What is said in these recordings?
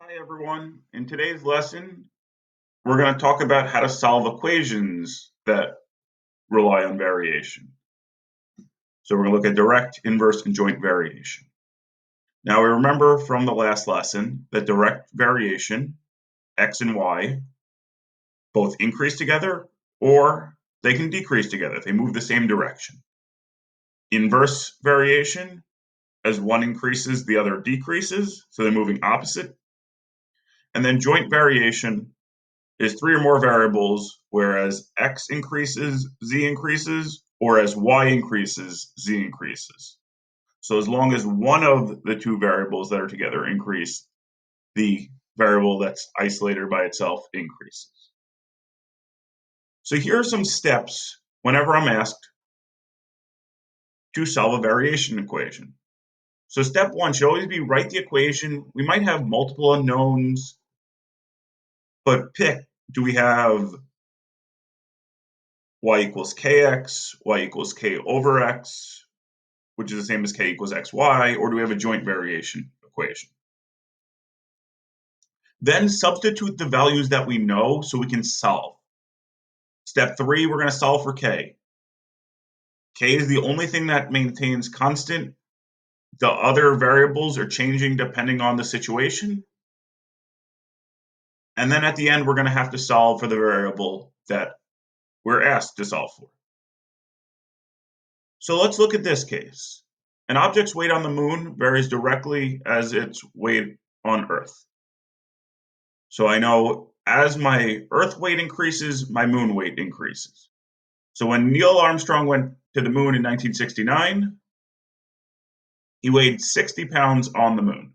Hi everyone. In today's lesson, we're going to talk about how to solve equations that rely on variation. So we're going to look at direct, inverse, and joint variation. Now we remember from the last lesson that direct variation, x and y, both increase together or they can decrease together. They move the same direction. Inverse variation, as one increases, the other decreases, so they're moving opposite. And then joint variation is three or more variables, whereas x increases, z increases, or as y increases, z increases. So as long as one of the two variables that are together increase, the variable that's isolated by itself increases. So here are some steps whenever I'm asked to solve a variation equation. So step one should always be write the equation. We might have multiple unknowns, but pick, do we have y equals kx, y equals k over x, which is the same as k equals xy, or do we have a joint variation equation? Then substitute the values that we know so we can solve. Step three, we're going to solve for k. K is the only thing that maintains constant. The other variables are changing depending on the situation. And then at the end, we're going to have to solve for the variable that we're asked to solve for. So let's look at this case. An object's weight on the moon varies directly as its weight on Earth. So I know as my Earth weight increases, my moon weight increases. So when Neil Armstrong went to the moon in 1969, he weighed 60 pounds on the moon,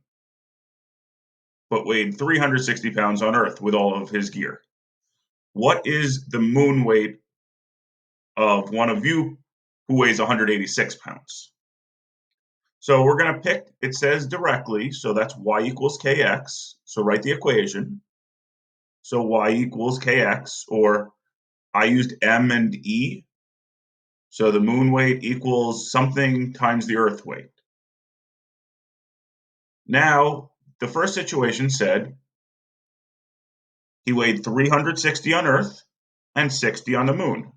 but weighed 360 pounds on Earth with all of his gear. What is the moon weight of one of you who weighs 186 pounds? So we're going to pick, it says directly, so that's y equals kx. So write the equation. So y equals kx, or I used m and e. So the moon weight equals something times the Earth weight. Now, the first situation said he weighed 360 on Earth and 60 on the moon.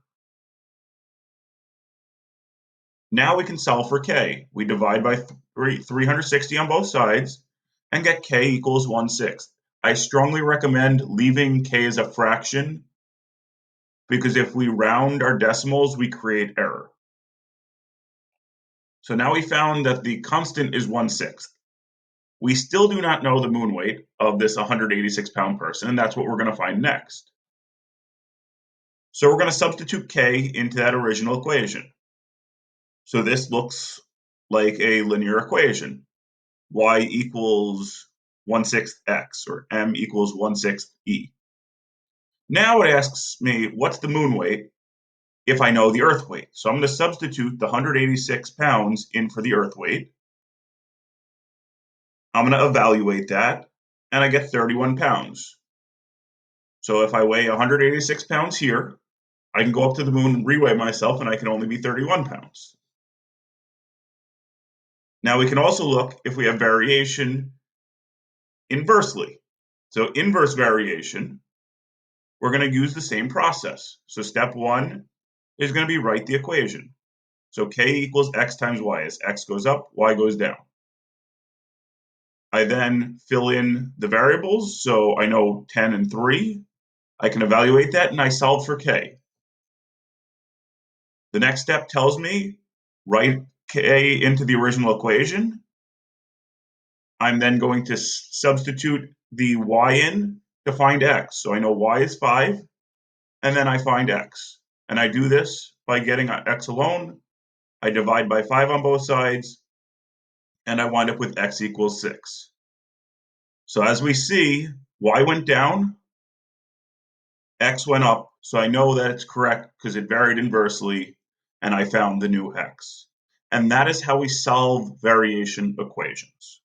Now we can solve for k. We divide by 360 on both sides and get k equals 1/6. I strongly recommend leaving k as a fraction because if we round our decimals, we create error. So now we found that the constant is 1/6. We still do not know the moon weight of this 186-pound person, and that's what we're going to find next. So we're going to substitute k into that original equation. So this looks like a linear equation. Y equals 1/6 x, or m equals 1/6 e. Now it asks me, what's the moon weight if I know the Earth weight? So I'm going to substitute the 186 pounds in for the Earth weight. I'm going to evaluate that, and I get 31 pounds. So if I weigh 186 pounds here, I can go up to the moon and reweigh myself, and I can only be 31 pounds. Now we can also look if we have variation inversely. So inverse variation, we're going to use the same process. So step one is going to be write the equation. So k equals x times y. As x goes up, y goes down. I then fill in the variables. So I know 10 and 3. I can evaluate that, and I solve for k. The next step tells me write k into the original equation. I'm then going to substitute the y in to find x. So I know y is 5, and then I find x. And I do this by getting x alone. I divide by 5 on both sides, and I wind up with x equals 6. So as we see, y went down, x went up. So I know that it's correct because it varied inversely, and I found the new x. And that is how we solve variation equations.